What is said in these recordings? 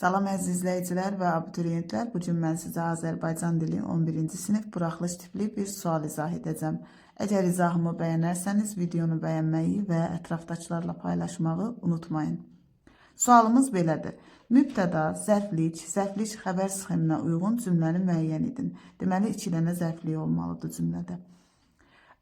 Salam əziz izləyicilər və abituriyentlər. Bugün mən sizə Azərbaycan dili 11-ci sinif buraxılış tipli bir sual izah edəcəm. Əgər izahımı bəyənərsəniz, videonu bəyənməyi və ətrafdakılarla paylaşmağı unutmayın. Sualımız belədir. Mübtəda, zərflik xəbər sxeminə uyğun cümləni müəyyən edin. Deməli, 2 dənə zərflik olmalıdır cümlədə.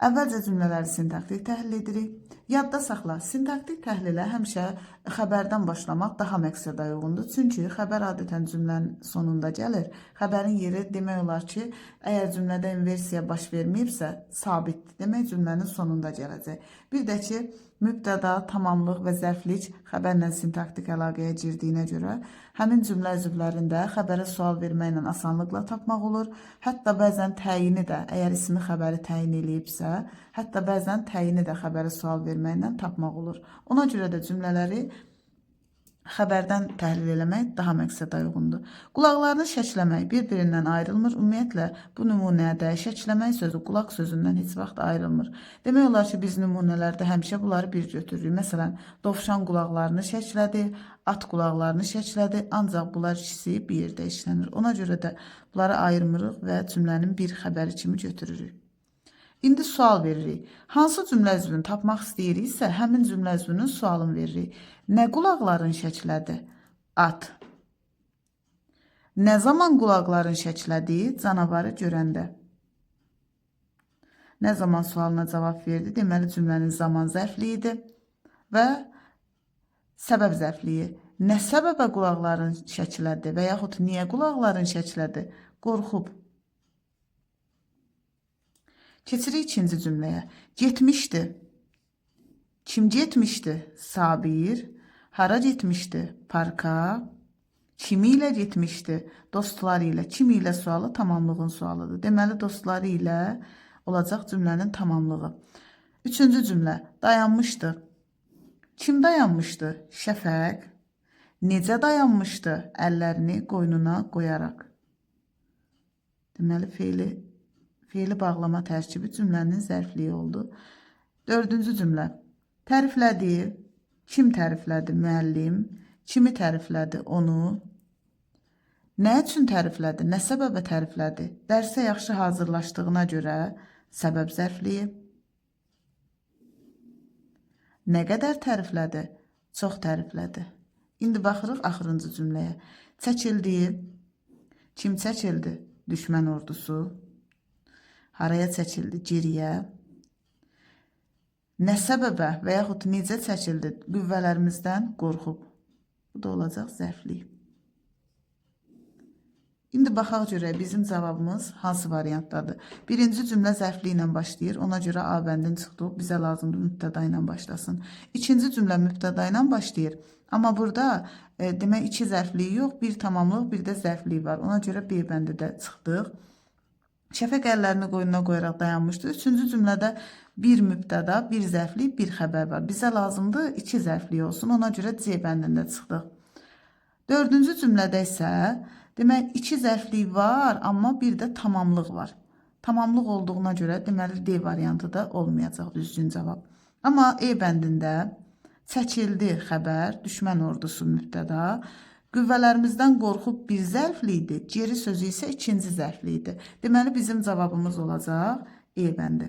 Əvvəlcə cümlələri sintaktik təhlil edirik. Yadda saxla, sintaktik təhlilə həmişə xəbərdən başlamaq daha məqsədə uyğundur. Çünki xəbər adətən cümlənin sonunda gəlir. Xəbərin yeri demək olar ki, əgər cümlədə inversiya baş verməyibsə, sabitdir. Demək cümlənin sonunda gələcək. Bir də ki, mübtəda, tamamlıq və zərflik xəbərlə sintaktik əlaqəyə girdiyinə görə, həmin cümlə üzvlərində xəbərə sual verməklə asanlıqla tapmaq olur. Hətta bəzən təyini də, əgər ismi xəbəri təyin eləyibsə, hətta bəzən təyini də xəbərə sual verməklə tapmaq olur. Ona görə də cümlələri xəbərdən təhlil eləmək daha məqsədə uyğundur. Qulaqlarını şəkləmək bir-birindən ayrılmır. Ümumiyyətlə, bu nümunədə şəkləmək sözü qulaq sözündən heç vaxt ayrılmır. Demək olar ki, biz nümunələrdə həmişə bunları bir götürürük. Məsələn, dovşan qulaqlarını şəklədi, at qulaqlarını şəklədi, ancaq bunlar ikisi bir yerdə işlənir. Ona görə də bunları ayırmırıq və cümlənin bir xəbəri kimi götürürük. İndi sual veririk. Hansı cümlə üzvünü tapmaq istəyiriksə, həmin cümlə üzvünün sualını veririk. Nə qulaqların şəklədi? At. Nə zaman qulaqların şəklədi? Canavarı görəndə. Nə zaman sualına cavab verdi? Deməli, cümlənin zaman zərfliyidir və səbəb zərfliyi. Nə səbəbə qulaqların şəklədi və yaxud niyə qulaqların şəklədi? Qorxub. Keçirik ikinci cümləyə. Getmişdi. Kim getmişdi? Sabir. Hara getmişdi? Parka. Kimi ilə getmişdi? Dostları ilə. Kimi ilə sualı tamamlığın sualıdır. Deməli, dostları ilə olacaq cümlənin tamamlığı. Üçüncü cümlə. Dayanmışdı. Kim dayanmışdı? Şəfəq. Necə dayanmışdı? Əllərini qoynuna qoyaraq. Deməli, feili bağlama tərkibi cümlənin zərfliyi oldu. Dördüncü cümlə. Təriflədi. Kim təriflədi? Müəllim. Kimi təriflədi? Onu. Nə üçün təriflədi? Nə səbəbə təriflədi? Dərsə yaxşı hazırlaşdığına görə səbəb zərfliyi. Nə qədər təriflədi? Çox təriflədi. İndi baxırıq axırıncı cümləyə. Çəkildi. Kim çəkildi? Düşmən ordusu. Haraya çəkildi? Geriyə. Nə səbəbə və yaxud necə çəkildi? Qüvvələrimizdən qorxub. Bu da olacaq zərflik. İndi baxaq görək bizim cavabımız hansı variantdadır. Birinci cümlə zərfli ilə başlayır. Ona görə A bəndin çıxdığı bizə lazımdır mübtəda ilə başlasın. İkinci cümlə mübtəda ilə başlayır. Amma burada demək 2 zərfliyi yox, bir tamamlıq, bir də zərfliyi var. Ona görə B bəndi də çıxdıq. Şəfəq əllərini qoynuna qoyaraq dayanmışdı. Üçüncü cümlədə bir mübtəda, bir zərflik, bir xəbər var. Bizə lazımdır 2 zərflik olsun. Ona görə C bəndində çıxdıq. Dördüncü cümlədə isə demək 2 zərflik var, amma bir də tamamlıq var. Tamamlıq olduğuna görə deməli D variantı da olmayacaq düzgün cavab. Amma E bəndində çəkildi xəbər, düşmən ordusu mübtəda. Qüvvələrimizdən qorxub bir zərfli idi, geri sözü isə ikinci zərfli idi. Deməli, bizim cavabımız olacaq E bəndi.